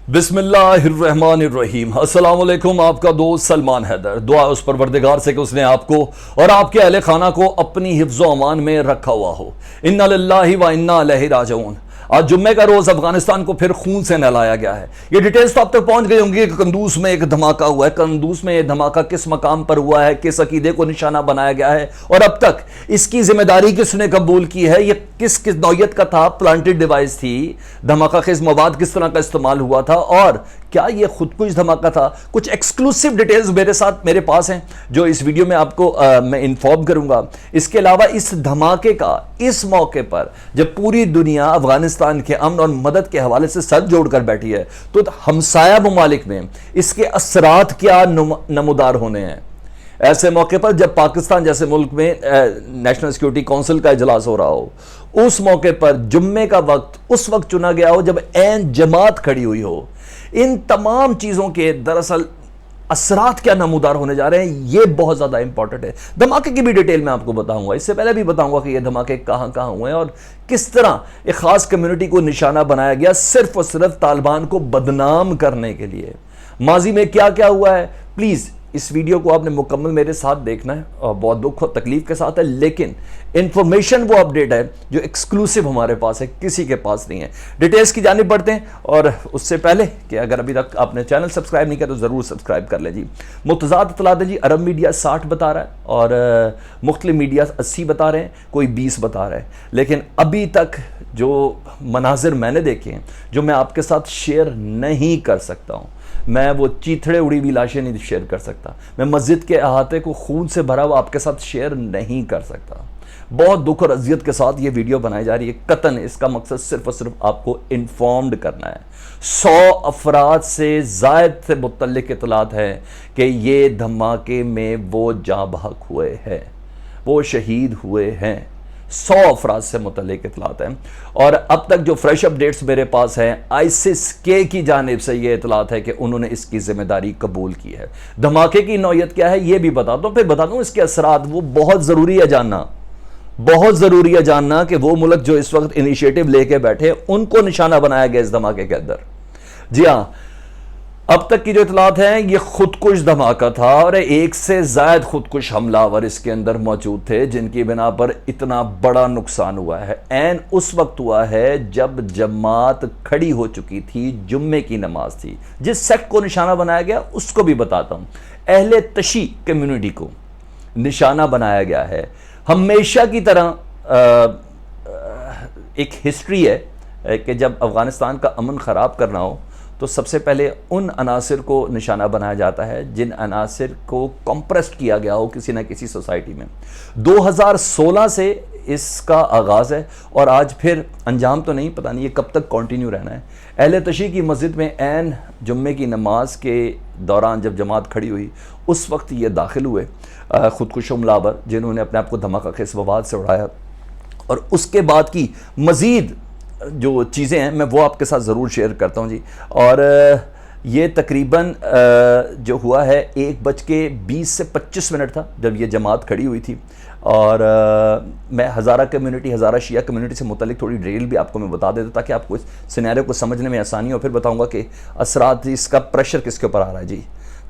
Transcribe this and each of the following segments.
بسم اللہ الرحمن الرحیم۔ السلام علیکم، آپ کا دوست سلمان حیدر۔ دعا اس پروردگار سے کہ اس نے آپ کو اور آپ کے اہل خانہ کو اپنی حفظ و امان میں رکھا ہوا ہو۔ انا للہ و انا الیہ راجعون۔ آج جمعے کا روز افغانستان کو پھر خون سے نہلایا گیا ہے۔ یہ ڈیٹیلز تو آپ تک پہنچ گئی ہوں گی کہ قندوز میں ایک دھماکہ ہوا ہے۔ قندوز میں یہ دھماکہ کس مقام پر ہوا ہے، کس عقیدے کو نشانہ بنایا گیا ہے، اور اب تک اس کی ذمہ داری کس نے قبول کی ہے، یہ کس نوعیت کا تھا، پلانٹڈ ڈیوائس تھی، دھماکہ خیز مواد کس طرح کا استعمال ہوا تھا، اور کیا یہ خود کش دھماکہ تھا۔ کچھ ایکسکلوسیو ڈیٹیلز میرے پاس ہیں جو اس ویڈیو میں آپ کو میں انفارم کروں گا۔ اس کے علاوہ اس دھماکے کا اس موقع پر جب پوری دنیا افغانستان کے امن اور مدد کے حوالے سے سر جوڑ کر بیٹھی ہے تو ہمسایہ ممالک میں اس کے اثرات کیا نمودار ہونے ہیں۔ ایسے موقع پر جب پاکستان جیسے ملک میں نیشنل سیکیورٹی کونسل کا اجلاس ہو رہا ہو، اس موقع پر جمعے کا وقت اس وقت چنا گیا ہو جب عین جماعت کھڑی ہوئی ہو، ان تمام چیزوں کے دراصل اثرات کیا نمودار ہونے جا رہے ہیں، یہ بہت زیادہ امپورٹنٹ ہے۔ دھماکے کی بھی ڈیٹیل میں آپ کو بتاؤں گا، اس سے پہلے بھی بتاؤں گا کہ یہ دھماکے کہاں کہاں ہوئے ہیں اور کس طرح ایک خاص کمیونٹی کو نشانہ بنایا گیا صرف اور صرف طالبان کو بدنام کرنے کے لیے۔ ماضی میں کیا کیا ہوا ہے، پلیز اس ویڈیو کو آپ نے مکمل میرے ساتھ دیکھنا ہے، اور بہت دکھ اور تکلیف کے ساتھ ہے، لیکن انفارمیشن وہ اپڈیٹ ہے جو ایکسکلوسیو ہمارے پاس ہے، کسی کے پاس نہیں ہے۔ ڈیٹیلز کی جانب بڑھتے ہیں، اور اس سے پہلے کہ اگر ابھی تک آپ نے چینل سبسکرائب نہیں کیا تو ضرور سبسکرائب کر لیں جی۔ متضاد اطلاعات ہیں جی، عرب میڈیا 60 بتا رہا ہے اور مختلف میڈیا 80 بتا رہے ہیں، کوئی 20 بتا رہا ہے، لیکن ابھی تک جو مناظر میں نے دیکھے ہیں جو میں آپ کے ساتھ شیئر نہیں کر سکتا ہوں، میں وہ چیتھڑے اڑی ہوئی لاشیں نہیں شیئر کر سکتا، میں مسجد کے احاطے کو خون سے بھرا ہوا آپ کے ساتھ شیئر نہیں کر سکتا۔ بہت دکھ اور اذیت کے ساتھ یہ ویڈیو بنائی جا رہی ہے، قطعاً اس کا مقصد صرف اور صرف آپ کو انفارمڈ کرنا ہے۔ 100 افراد سے زائد سے متعلق اطلاعات ہے کہ یہ دھماکے میں وہ جاں بحق ہوئے ہیں، وہ شہید ہوئے ہیں۔ 100 افراد سے متعلق اطلاعات ہیں، اور اب تک جو فریش اپڈیٹس میرے پاس ہیں آئیسس کے کی جانب سے یہ اطلاعات ہے کہ انہوں نے اس کی ذمہ داری قبول کی ہے۔ دھماکے کی نوعیت کیا ہے یہ بھی بتا دوں، پھر بتا دوں اس کے اثرات۔ وہ بہت ضروری ہے جاننا، بہت ضروری ہے جاننا کہ وہ ملک جو اس وقت انیشیٹو لے کے بیٹھے ان کو نشانہ بنایا گیا اس دھماکے کے اندر۔ جی ہاں، اب تک کی جو اطلاعات ہیں یہ خودکش دھماکہ تھا، اور ایک سے زائد خودکش حملہ آور اس کے اندر موجود تھے جن کی بنا پر اتنا بڑا نقصان ہوا ہے۔ عین اس وقت ہوا ہے جب جماعت کھڑی ہو چکی تھی، جمعے کی نماز تھی۔ جس سیکٹ کو نشانہ بنایا گیا اس کو بھی بتاتا ہوں، اہل تشیع کمیونٹی کو نشانہ بنایا گیا ہے۔ ہمیشہ کی طرح ایک ہسٹری ہے کہ جب افغانستان کا امن خراب کرنا ہو تو سب سے پہلے ان عناصر کو نشانہ بنایا جاتا ہے جن عناصر کو کمپریسڈ کیا گیا ہو کسی نہ کسی سوسائٹی میں۔ 2016 سے اس کا آغاز ہے، اور آج پھر انجام تو نہیں، پتہ نہیں یہ کب تک کنٹینیو رہنا ہے۔ اہل تشیع کی مسجد میں عین جمعے کی نماز کے دوران جب جماعت کھڑی ہوئی اس وقت یہ داخل ہوئے خودکش حملہ آور جنہوں نے اپنے آپ کو دھماکہ خیز مواد سے اڑایا، اور اس کے بعد کی مزید جو چیزیں ہیں میں وہ آپ کے ساتھ ضرور شیئر کرتا ہوں جی۔ اور یہ تقریباً جو ہوا ہے 1:20 سے 25 منٹ تھا جب یہ جماعت کھڑی ہوئی تھی، اور میں ہزارہ کمیونٹی، ہزارہ شیعہ کمیونٹی سے متعلق تھوڑی ڈیٹیل بھی آپ کو میں بتا دیتا تاکہ آپ کو اس سینیریو کو سمجھنے میں آسانی ہو، پھر بتاؤں گا کہ اثرات اس کا پریشر کس کے اوپر آ رہا ہے جی۔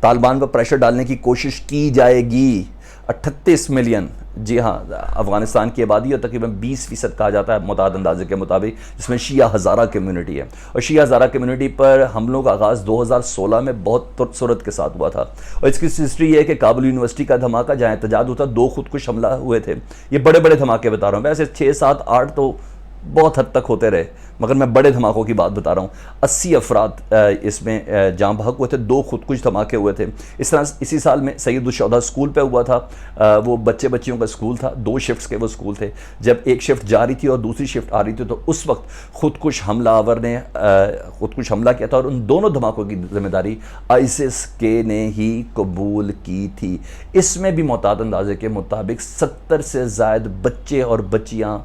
طالبان پر پریشر ڈالنے کی کوشش کی جائے گی۔ 38 ملین، جی ہاں، افغانستان کی آبادی اور تقریباً 20% کہا جاتا ہے معتاد اندازے کے مطابق، جس میں شیعہ ہزارہ کمیونٹی ہے، اور شیعہ ہزارہ کمیونٹی پر حملوں کا آغاز 2016 میں بہت ترصورت کے ساتھ ہوا تھا، اور اس کی ہسٹری یہ ہے کہ کابل یونیورسٹی کا دھماکہ جہاں احتجاج ہوتا 2 خودکش حملہ ہوئے تھے۔ یہ بڑے بڑے دھماکے بتا رہا ہوں، ویسے 6، 7، 8 تو بہت حد تک ہوتے رہے، مگر میں بڑے دھماکوں کی بات بتا رہا ہوں۔ 80 افراد اس میں جاں بحق ہوئے تھے، 2 خودکش دھماکے ہوئے تھے۔ اس طرح اسی سال میں سید الشہداء اسکول پہ ہوا تھا، وہ بچیوں کا اسکول تھا، 2 شفٹس کے وہ اسکول تھے۔ جب ایک شفٹ جا رہی تھی اور دوسری شفٹ آ رہی تھی تو اس وقت خودکش حملہ آور نے خودکش حملہ کیا تھا، اور ان دونوں دھماکوں کی ذمہ داری آئیسس کے نے ہی قبول کی تھی۔ اس میں بھی معتاد اندازے کے مطابق 70 سے زائد بچے اور بچیاں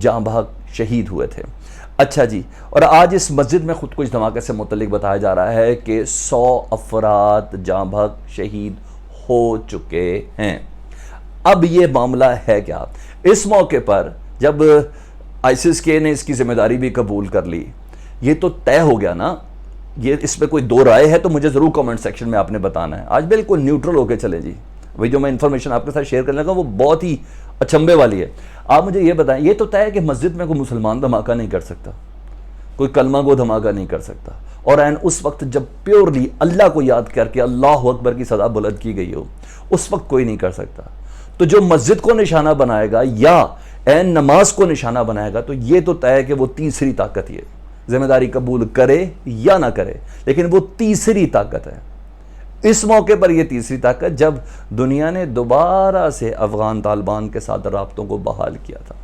جاں بحق شہید ہوئے تھے۔ اچھا جی، اور آج اس مسجد میں خودکش دھماکے سے متعلق بتایا جا رہا ہے کہ 100 افراد جاں بحق شہید ہو چکے ہیں۔ اب یہ معاملہ ہے کیا؟ اس موقع پر جب آئیسس کے نے اس کی ذمہ داری بھی قبول کر لی، یہ تو طے ہو گیا نا یہ اس پہ کوئی دو رائے ہے تو مجھے ضرور کمنٹ سیکشن میں آپ نے بتانا ہے. آج بالکل نیوٹرل ہو کے چلے جی. وہی جو میں انفارمیشن آپ کے ساتھ شیئر کرنے لگا وہ بہت ہی اچنبے والی ہے. آپ مجھے یہ بتائیں, یہ تو طے ہے کہ مسجد میں کوئی مسلمان دھماکہ نہیں کر سکتا, کوئی کلمہ گو دھماکہ نہیں کر سکتا, اور این اس وقت جب پیورلی اللہ کو یاد کر کے اللہ اکبر کی صدا بلند کی گئی ہو, اس وقت کوئی نہیں کر سکتا. تو جو مسجد کو نشانہ بنائے گا یا این نماز کو نشانہ بنائے گا, تو یہ تو طے ہے کہ وہ تیسری طاقت ہی ہے. ذمہ داری قبول کرے یا نہ کرے, لیکن وہ تیسری طاقت ہے. اس موقع پر یہ تیسری طاقت, جب دنیا نے دوبارہ سے افغان طالبان کے ساتھ رابطوں کو بحال کیا تھا.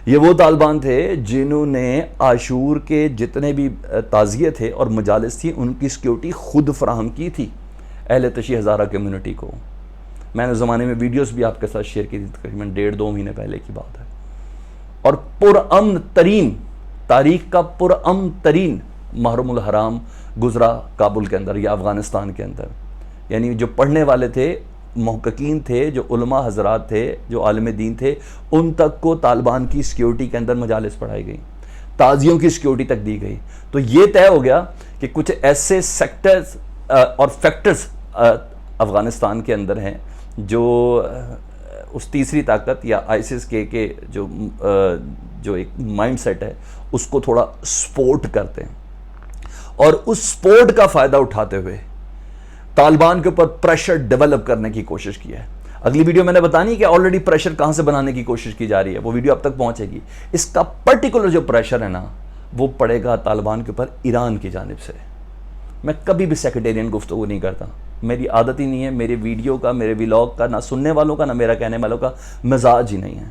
یہ وہ طالبان تھے جنہوں نے عاشور کے جتنے بھی تعزیے تھے اور مجالس تھی ان کی سیکیورٹی خود فراہم کی تھی اہل تشیع ہزارہ کمیونٹی کو. میں نے زمانے میں ویڈیوز بھی آپ کے ساتھ شیئر کی تھی, تقریباً 1.5-2 مہینے پہلے کی بات ہے. اور پرامن ترین, تاریخ کا پرامن ترین محرم الحرام گزرا کابل کے اندر یا افغانستان کے اندر. یعنی جو پڑھنے والے تھے, محققین تھے, جو علماء حضرات تھے, جو عالم دین تھے, ان تک کو طالبان کی سیکیورٹی کے اندر مجالس پڑھائی گئی, تعزیوں کی سیکیورٹی تک دی گئی. تو یہ طے ہو گیا کہ کچھ ایسے سیکٹرز اور فیکٹرز افغانستان کے اندر ہیں جو اس تیسری طاقت یا آئیسس کے جو ایک مائنڈ سیٹ ہے اس کو تھوڑا سپورٹ کرتے ہیں, اور اس سپورٹ کا فائدہ اٹھاتے ہوئے طالبان کے اوپر پریشر ڈیولپ کرنے کی کوشش کی ہے. اگلی ویڈیو میں نے بتانی کہ آلریڈی پریشر کہاں سے بنانے کی کوشش کی جا رہی ہے, وہ ویڈیو اب تک پہنچے گی. اس کا پرٹیکولر جو پریشر ہے نا, وہ پڑے گا طالبان کے اوپر ایران کی جانب سے. میں کبھی بھی سیکریٹیرین گفتگو نہیں کرتا, میری عادت ہی نہیں ہے. میرے ویڈیو کا, میرے ویلاگ کا, نہ سننے والوں کا نہ میرا کہنے والوں کا مزاج ہی نہیں ہے.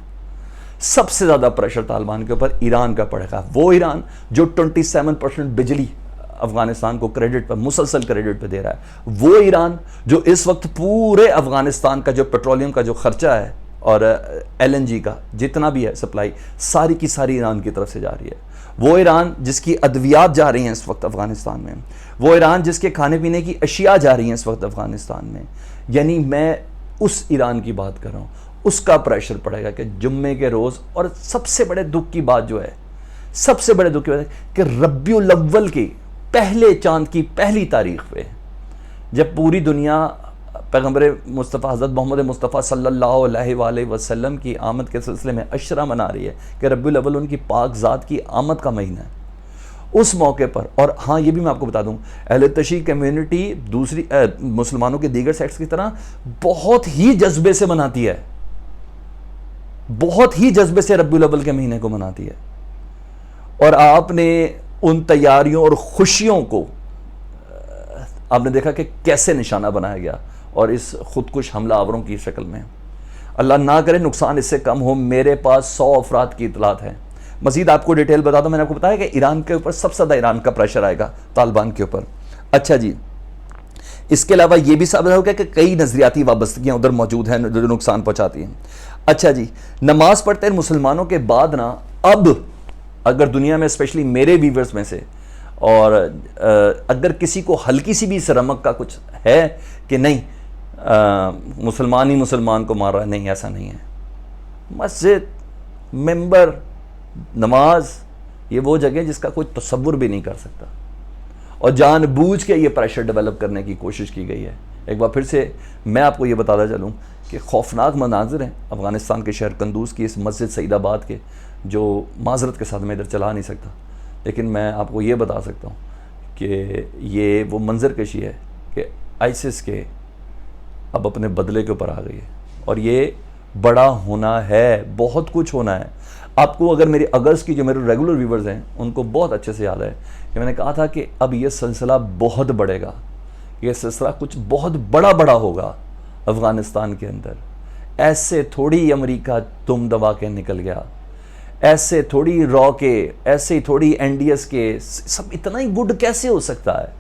سب سے زیادہ پریشر طالبان کے اوپر ایران کا پڑے گا. وہ ایران جو 27% بجلی افغانستان کو کریڈٹ پر, مسلسل کریڈٹ پہ دے رہا ہے. وہ ایران جو اس وقت پورے افغانستان کا جو پیٹرولیم کا جو خرچہ ہے اور LNG کا جتنا بھی ہے سپلائی, ساری کی ساری ایران کی طرف سے جا رہی ہے. وہ ایران جس کی ادویات جا رہی ہیں اس وقت افغانستان میں. وہ ایران جس کے کھانے پینے کی اشیاء جا رہی ہیں اس وقت افغانستان میں. یعنی میں اس ایران کی بات کر رہا ہوں. اس کا پریشر پڑے گا کہ جمعے کے روز, اور سب سے بڑے دکھ کی بات جو ہے, سب سے بڑے دکھ کی بات ہے کہ ربیع الاول کی پہلے چاند کی پہلی تاریخ پہ, جب پوری دنیا پیغمبر مصطفیٰ حضرت محمد مصطفیٰ صلی اللہ علیہ وآلہ وسلم کی آمد کے سلسلے میں عشرہ منا رہی ہے کہ ربیع الاول ان کی پاک ذات کی آمد کا مہینہ ہے, اس موقع پر. اور ہاں یہ بھی میں آپ کو بتا دوں, اہل تشیع کمیونٹی دوسری مسلمانوں کے دیگر سیکٹس کی طرح بہت ہی جذبے سے مناتی ہے, بہت ہی جذبے سے ربیع الاول کے مہینے کو مناتی ہے. اور آپ نے ان تیاریوں اور خوشیوں کو آپ نے دیکھا کہ کیسے نشانہ بنایا گیا, اور اس خودکش حملہ آوروں کی شکل میں. اللہ نہ کرے نقصان اس سے کم ہو. میرے پاس 100 افراد کی اطلاعات ہیں. مزید آپ کو ڈیٹیل بتا دوں, میں نے آپ کو بتایا کہ ایران کے اوپر سب سے زیادہ ایران کا پریشر آئے گا طالبان کے اوپر. اچھا جی, اس کے علاوہ یہ بھی ثابت ہو گیا کہ کئی نظریاتی وابستگیاں ادھر موجود ہیں جو نقصان پہنچاتی ہیں. اچھا جی, نماز پڑھتے ہیں مسلمانوں کے بعد نا, اب اگر دنیا میں اسپیشلی میرے ویورز میں سے, اور اگر کسی کو ہلکی سی بھی اس رمق کا کچھ ہے کہ نہیں مسلمان ہی مسلمان کو مار رہا ہے, نہیں ایسا نہیں ہے. مسجد, ممبر, نماز, یہ وہ جگہ جس کا کوئی تصور بھی نہیں کر سکتا, اور جان بوجھ کے یہ پریشر ڈیولپ کرنے کی کوشش کی گئی ہے. ایک بار پھر سے میں آپ کو یہ بتاتا چلوں کہ خوفناک مناظر ہیں افغانستان کے شہر قندوز کی اس مسجد سعید آباد کے, جو معذرت کے ساتھ میں ادھر چلا نہیں سکتا, لیکن میں آپ کو یہ بتا سکتا ہوں کہ یہ وہ منظر کشی ہے کہ آئیسس کے اب اپنے بدلے کے اوپر آ گئی ہے, اور یہ بڑا ہونا ہے, بہت کچھ ہونا ہے. آپ کو اگر میری اگست کی جو میرے ریگولر ویورز ہیں ان کو بہت اچھے سے یاد ہے کہ میں نے کہا تھا کہ اب یہ سلسلہ بہت بڑھے گا, یہ سلسلہ کچھ بہت بڑا ہوگا افغانستان کے اندر. ایسے تھوڑی امریکہ دم دبا کے نکل گیا, ایسے تھوڑی را کے, ایسے تھوڑی NDS کے, سب اتنا ہی گڈ کیسے ہو سکتا ہے؟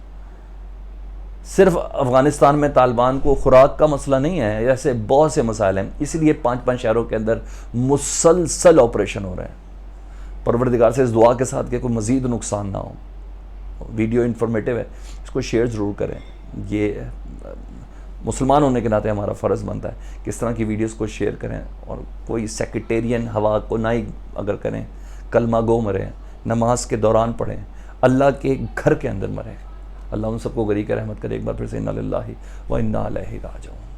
صرف افغانستان میں طالبان کو خوراک کا مسئلہ نہیں ہے, ایسے بہت سے مسائل ہیں. اس لیے 5 شہروں کے اندر مسلسل آپریشن ہو رہے ہیں. پروردگار سے اس دعا کے ساتھ کہ کوئی مزید نقصان نہ ہو. ویڈیو انفارمیٹیو ہے, اس کو شیئر ضرور کریں. یہ مسلمان ہونے کے ناطے ہمارا فرض بنتا ہے کہ اس طرح کی ویڈیوز کو شیئر کریں, اور کوئی سیکریٹیرین ہوا کو نہ ہی اگر کریں, کلمہ گو مریں, نماز کے دوران پڑھیں, اللہ کے گھر کے اندر مریں. اللہ ان سب کو غریق رحمت کرے. ایک بار پھر سے انا للہ و انا الیہ راجعون.